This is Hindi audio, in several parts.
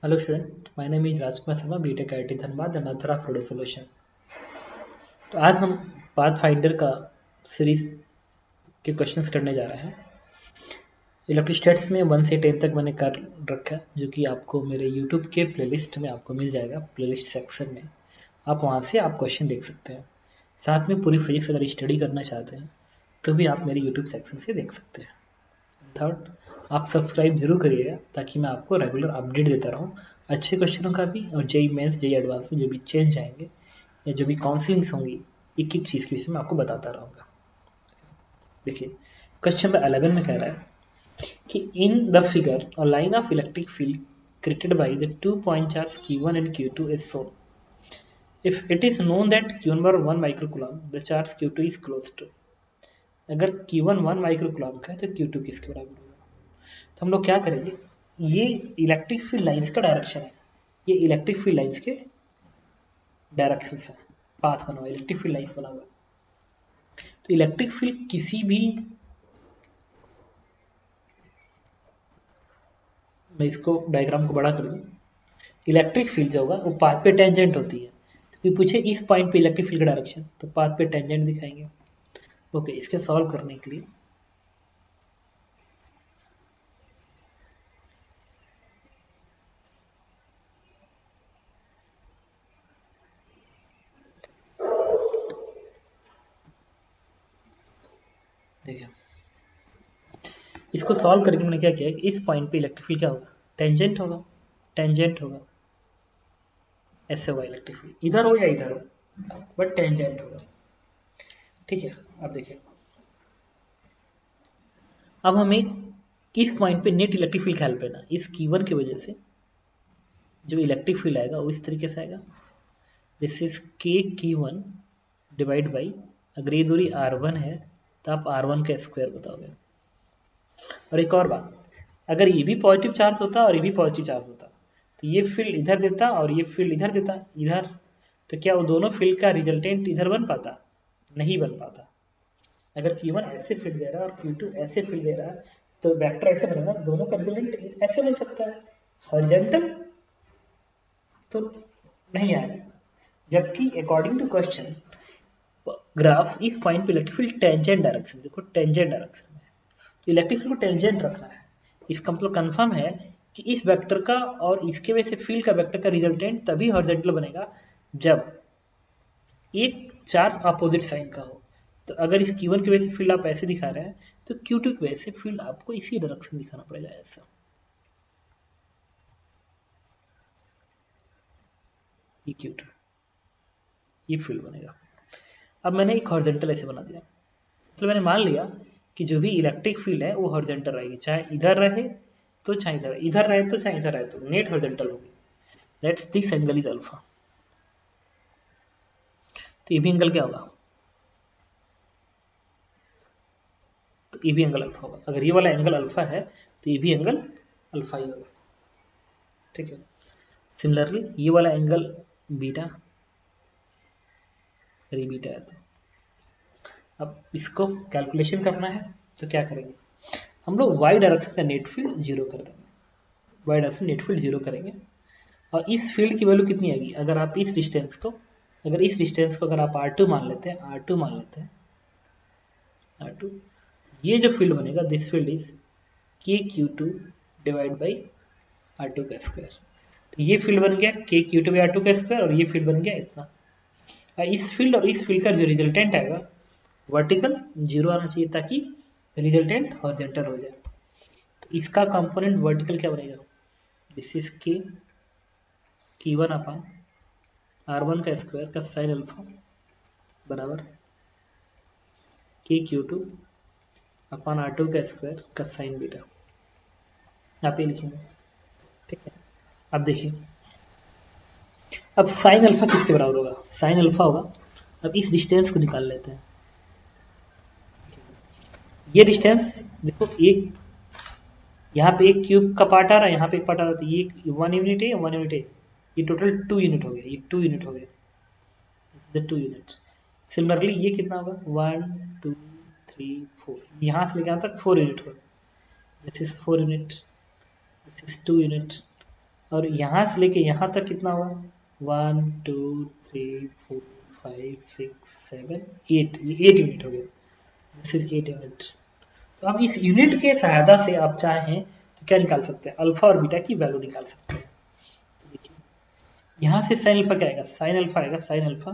Hello student, my name is Rajkumar Sharma, BTech IIT Dhanbad and author of Product Solution। तो आज हम पाथ फाइंडर का सीरीज के क्वेश्चंस करने जा रहे हैं। इलेक्ट्रोस्टैट्स में 1 से 10 तक मैंने कर रखा है, जो कि आपको मेरे यूट्यूब के प्लेलिस्ट में आपको मिल जाएगा। प्लेलिस्ट सेक्शन में आप वहाँ से आप क्वेश्चन देख सकते हैं। साथ में पूरी फिजिक्स अगर स्टडी करना चाहते हैं तो भी आप मेरे यूट्यूब सेक्शन से देख सकते हैं। थर्ड, आप सब्सक्राइब जरूर करिएगा ताकि मैं आपको रेगुलर अपडेट देता रहूँ अच्छे क्वेश्चनों का भी, और जेई मेंस जेई एडवांस में जो भी चेंज आएंगे या जो भी काउंसलिंग्स होंगी एक एक चीज़ के विषय में आपको बताता रहूँगा। देखिए, क्वेश्चन नंबर 11 में कह रहा है कि in the figure a line of electric field created by the 2 point charge q1 and q2 is shown. If it is known that q1 bar 1 microcoulomb, the charge q2 is close to. अगर q1 1 माइक्रोकुलॉम्ब का है तो q2 किसके बराबर होगा? तो हम लोग क्या करेंगे, ये इलेक्ट्रिक फील्ड लाइंस का डायरेक्शन है, ये इलेक्ट्रिक फील्ड लाइंस के डायरेक्शन है, पाथ बना हुआ, इलेक्ट्रिक फील्ड लाइंस बना हुआ है। तो इलेक्ट्रिक फील्ड किसी भी, मैं इसको डायग्राम को बड़ा कर दूं, इलेक्ट्रिक फील्ड जो होगा वो पाथ पे टेंजेंट होती है। तो कोई पूछे इस पॉइंट पे इलेक्ट्रिक फील्ड का डायरेक्शन, तो पाथ पे टेंजेंट दिखाएंगे। ओके, इसके सॉल्व करने के लिए देखिए, इसको सॉल्व करके मैंने क्या किया कि इस पॉइंट पे इलेक्ट्रिक फील्ड क्या होगा, टेंजेंट होगा, टेंजेंट होगा, ऐसे होगा इलेक्ट्रिक फील्ड, इधर हो या इधर हो बट टेंजेंट होगा। ठीक है, अब देखिए, अब हमें इस पॉइंट पे नेट इलेक्ट्रिक फील्ड ख्याल लेना, इस कीवर्ड की वजह से जो इलेक्ट्रिक फील्ड आएगा वो इस तरीके से आएगा, दिस इज के की वन डिवाइड बाई, अगर ये दूरी r1 है तो आप r1 का स्क्वायर बताओगे। और एक और बात, अगर ये भी पॉजिटिव चार्ज होता और ये भी पॉजिटिव चार्ज होता तो ये फील्ड इधर देता और ये फील्ड इधर देता, इधर, तो क्या वो दोनों फील्ड का रिजल्टेंट इधर बन पाता? नहीं बन पाता। अगर Q1 ऐसे फील्ड दे रहा है और Q2 ऐसे फील्ड दे रहा है तो वेक्टर ऐसे बनेगा, दोनों का रिजल्टेंट ऐसे बन सकता है, हॉरिजॉन्टल तो नहीं आएगा। जबकि अकॉर्डिंग टू क्वेश्चन ग्राफ इस पॉइंट पे इलेक्ट्रिक फील्ड टेंजेंट डायरेक्शन, देखो टेंजेंट डायरेक्शन में, तो इलेक्ट्रिक फील्ड को टेंजेंट रखना है। इसका मतलब कंफर्म है कि इस वेक्टर का और इसके वजह से फील्ड का वेक्टर का रिजल्टेंट तभी हॉरिजॉन्टल बनेगा जब एक चार्ज अपोजिट साइन का हो। तो अगर इस Q1 की वजह से फील्ड आप ऐसे दिखा रहे हैं तो Q2 की वजह से फील्ड आपको इसी डायरेक्शन दिखाना पड़ेगा, ऐसा। ये Q2, ये फील्ड बनेगा। अब मैंने एक हॉरिजॉन्टल ऐसे बना दिया, मतलब मैंने मान लिया कि जो भी इलेक्ट्रिक फील्ड है वो हॉरिजॉन्टल रहेगी, चाहे इधर रहे तो चाहे इधर, इधर रहे तो चाहे इधर रहे, तो नेट हॉरिजॉन्टल होगी। Let's this angle is alpha, तो ये भी एंगल क्या होगा, तो ये भी एंगल अल्फा होगा। अगर ये वाला एंगल अल्फा है तो ये भी एंगल अल्फा ही होगा। ठीक है, सिमिलरली ये वाला एंगल बीटा, अगर ये बीटा है तो अब इसको कैलकुलेशन करना है तो क्या करेंगे, हम लोग वाई डायरेक्शन का नेट फील्ड जीरो कर देंगे, Y direction net field zero करेंगे। और इस फील्ड की वैल्यू कितनी आएगी, अगर आप इस डिस्टेंस को, अगर इस डिस्टेंस को अगर आप R2 मान लेते हैं, R2 मान लेते हैं, R2, ये जो फील्ड बनेगा दिस फील्ड इज के Q2 डिवाइड बाई R2 का स्क्वायर। तो ये फील्ड बन गया के Q2 बाई R2 का स्क्वायर, और ये फील्ड बन गया इतना। और इस फील्ड और इस फील्ड का जो रिजल्टेंट आएगा वर्टिकल जीरो आना चाहिए ताकि रिजल्टेंट हॉरिजॉन्टल हो जाए। तो इसका कंपोनेंट वर्टिकल क्या बनेगा, दिस इज के Q1 अपान R1 का स्क्वायर का साइन अल्फा बराबर के Q2 अपान R2 का स्क्वायर का साइन बीटा, आप ये लिखेंगे। ठीक है, अब देखिए, अब साइन अल्फा किसके बराबर होगा, साइन अल्फा होगा, अब इस डिस्टेंस को निकाल लेते हैं। ये डिस्टेंस देखो, एक यहाँ पे एक क्यूब का पार्ट आ रहा है, यहाँ पे एक पार्ट आ रहा है, तो ये 1 यूनिट है, 1 यूनिट है, ये टोटल 2 यूनिट हो गया, ये 2 यूनिट हो गया, 2 यूनिट्स। सिमिलरली ये कितना होगा, 1 2 3 4, यहाँ से लेकर यहाँ तक 4 यूनिट होगा, this is 4 unit, this is 2 unit, और यहाँ से लेके यहाँ तक कितना हुआ, 1 2 3 4 5 6 7 8, ये 8 यूनिट हो गया, दिस इज 8 यूनिट। तो अब इस यूनिट के सहायता से आप चाहें तो क्या निकाल सकते हैं, अल्फा और बीटा की वैल्यू निकाल सकते हैं। देखिए यहाँ से साइन अल्फा क्या आएगा, साइन अल्फा आएगा, sine alpha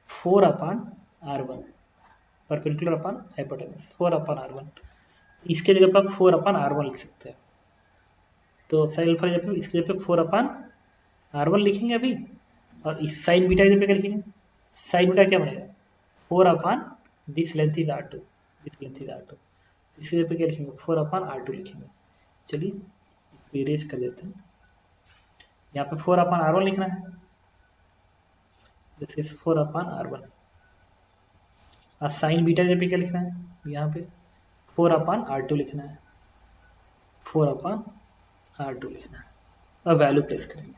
4/r1 perpendicular upon hypotenuse 4/r1, इसके जगह पर 4/r1 लिख सकते हैं। तो साइन अल्फा की जगह इसके जगह पे 4/r1 लिखेंगे अभी, और इस साइन बीटा की जगह क्या लिखेंगे, साइन बीटा क्या बनेगा, 4/ this length is r2, this length is r2, इसके जगह पे क्या लिखेंगे, 4/r2 लिखेंगे। चलिए इरेज कर देते हैं, यहाँ पे 4/r1 लिखना है, दिस इज 4/r1, और साइन बीटा जगह पे क्या लिखना है, यहाँ पे 4/r2 लिखना है, 4/r2 लिखना है, और वैल्यू प्लेस करेंगे।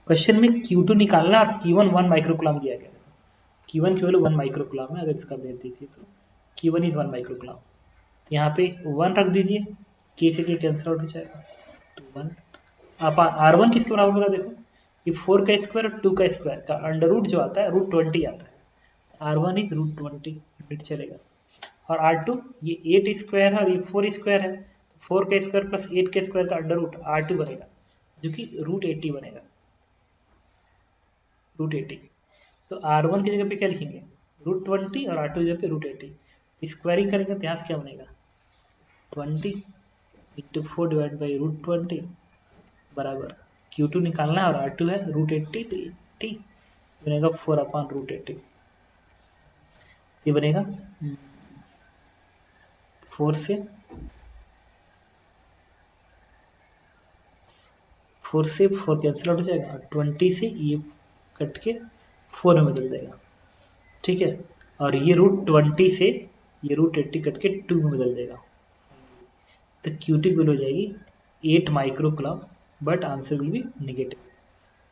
क्वेश्चन में Q2 निकालना और Q1 1 माइक्रोकुलम दिया गया है, Q1 की वैल्यू 1 माइक्रोकुलम है, अगर इसका भेज दीजिए तो Q1 इज 1 माइक्रोकुलम, तो यहाँ पे 1 रख दीजिए, K से K कैंसिल आउट हो जाएगा, तो 1 आप R1 किसके बराबर होगा, देखो ये 4 का स्क्वायर और 2 का स्क्वायर का अंडर रूट जो आता है √20 आता है, R1 इज √20 यूनिट चलेगा, और R2 ये 8 स्क्वायर है और ये 4 स्क्वायर है, 4 का स्क्वायर प्लस 8 के स्क्वायर का अंडर रूट R2 बनेगा, जो कि √80 बनेगा, √80। तो R1 की जगह पे क्या लिखेंगे, √20, और R2 की जगह पे √80, स्क्वायरिंग करेंगे तो यहाँ से क्या बनेगा, 20 × 4 डिवाइड बाई √20 बराबर Q2 निकालना है और R2 है √80, तो 80 बनेगा 4/√80, ये बनेगा 4 से 4 कैंसिल आउट हो जाएगा, और 20 से ये कट के 4 में बदल देगा, ठीक है, और ये √20 से ये √80 कट के 2 में बदल देगा, तो Q2 की वैल्यू हो जाएगी 8 microcoulomb, but answer will be negative,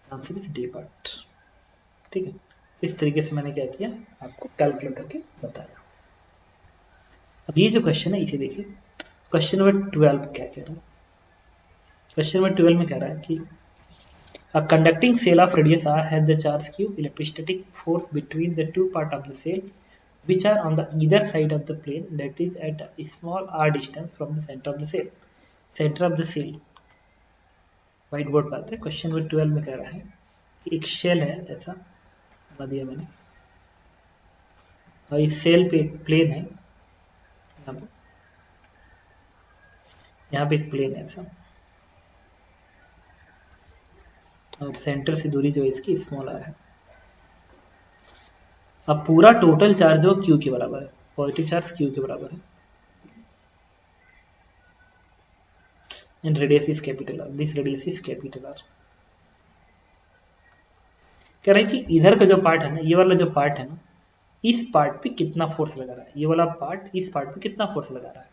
answer is D part, ठीक है। इस तरीके से मैंने क्या किया, आपको कैलकुलेट करके बताया। अब ये जो क्वेश्चन है इसे देखिए, क्वेश्चन नंबर 12 क्या कह रहा है, क्वेश्चन नंबर 12 में कह रहा है कि a conducting cell of radius r has the charge q, electrostatic force between the two parts of the cell which are on the either side of the plane that is at a small r distance from the center of the cell, center of the cell। White board पर आते हैं, क्वेश्चन नंबर 12 में कह रहा है कि एक शेल है, ऐसा बता दिया मैंने, और इस सेल पे एक प्लेन है, यहाँ पे एक प्लेन है ऐसा, और सेंटर से दूरी जो है इसकी स्मॉल आर है। अब पूरा टोटल चार्ज जो Q के बराबर है, पॉजिटिव चार्ज Q के बराबर है, and radius is capital are, this radius is capital are. कह रहा है कि इधर का जो पार्ट है ना, ये वाला जो पार्ट है ना, इस पार्ट पे कितना फोर्स लगा रहा है, ये वाला पार्ट इस पार्ट पे कितना फोर्स लगा रहा है,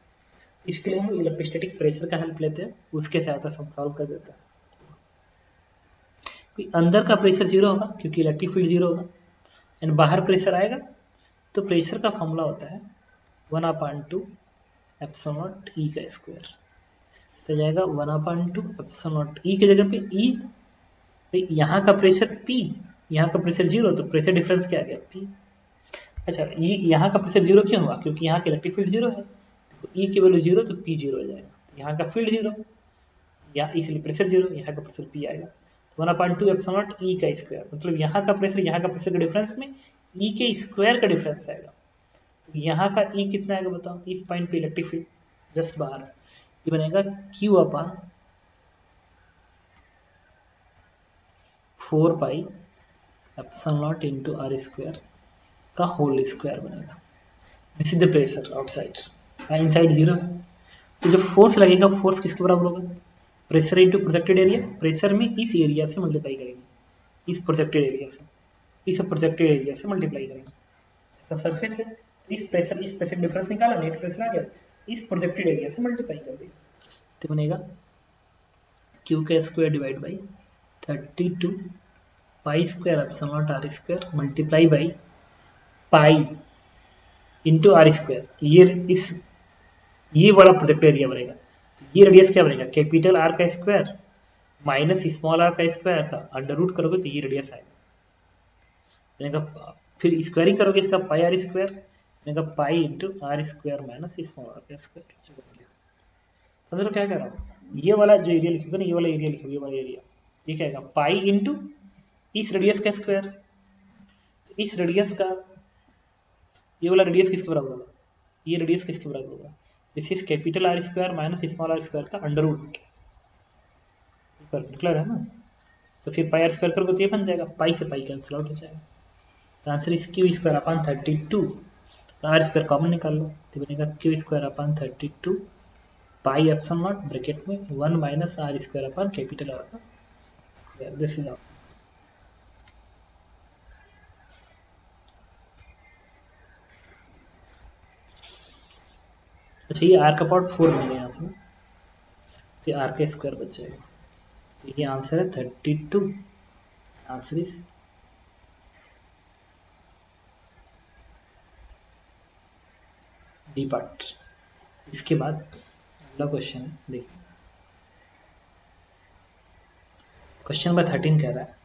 इसके लिए हम इलेक्ट्रोस्टैटिक प्रेशर का हेल्प लेते हैं, उसके सहायता से हम सॉल्व कर देते हैं। अंदर का प्रेशर 0 होगा क्योंकि इलेक्ट्रिक फील्ड 0 होगा, एंड बाहर प्रेशर आएगा तो प्रेशर का फॉर्मूला होता है 1/2 एप्सिलॉन E का स्क्वायर, तो जाएगा 1/2 एप्सिलॉन E की जगह पे E, तो यहाँ का प्रेशर P, यहाँ का प्रेशर 0, तो प्रेशर डिफरेंस क्या आ गया P। अच्छा, ये यहाँ का प्रेशर 0 क्यों हुआ, क्योंकि यहाँ की इलेक्ट्रिक फील्ड 0 है, तो E की वैल्यू 0 तो P 0 हो जाएगा, यहाँ का फील्ड 0, यहाँ इसलिए प्रेशर 0, यहाँ का प्रेशर P आएगा, 1/2 एप्सिलॉन E का स्क्वायर, मतलब यहाँ का प्रेशर यहाँ का प्रेशर के डिफरेंस में E के स्क्वायर का डिफरेंस आएगा, यहाँ का E कितना आएगा बताओ, इस पॉइंट पे इलेक्ट्रिक फील्ड जस्ट बाहर, ये बनेगा Q/4 epsilon into are square का होल स्क्वायर बनेगा, this is the pressure outside, inside 0 है, तो जब फोर्स लगेगा, फोर्स किसके बराबर होगा, pressure into projected area, pressure में इस एरिया से मल्टीप्लाई करेंगे, इस प्रोजेक्टेड एरिया से, इस प्रोजेक्टेड एरिया से मल्टीप्लाई करेंगे, तो सरफेस है, इस प्रेशर डिफरेंस निकाला, नेट प्रेशर आ गया, इस प्रोजेक्टेड एरिया से मल्टीप्लाई कर दिया, तो बनेगा Q का square divide by 32 pi square epsilon r square multiply by pi into are square, ये वाला प्रोजेक्टेड एरिया बनेगा, ये रेडियस क्या बनेगा, कैपिटल आर का स्क्वायर माइनस स्मॉल आर का स्क्वायर था, अंडर रूट करोगे तो ये रेडियस आएगा। फिर स्क्वायरिंग करोगे इसका pi r square, pi into are square minus small r का स्क्वायर। समझ लो क्या कह रहा हूँ, ये वाला जो एरिया लिखोगे ना, ये वाला एरिया लिखोगे, ये वाला एरिया, ये क्या आएगा, पाई इंटू इस रेडियस का स्क्वायर। इस रेडियस का, ये वाला रेडियस किसके बराबर होगा, ये रेडियस किसके बराबर होगा, this is capital R square minus small R square का अंडर रूट। क्लियर है ना। तो फिर पाई आर स्क्वायर करोगे तो ये बन जाएगा, पाई से पाई कैंसिल आउट हो जाएगा। तो answer is Q square upon 32। R square common निकाल लो तो बनेगा Q square upon 32 pi epsilon not bracket में 1 minus R square upon capital are का स्क्वायर। This is our. अच्छा, ये आर का पार्ट 4 बनेगा यहाँ से, फिर आर का स्क्वायर बच जाएगा। तो ये आंसर है 32। Answer is D part. इसके बाद अगला क्वेश्चन है, देखिए क्वेश्चन नंबर 13 कह रहा है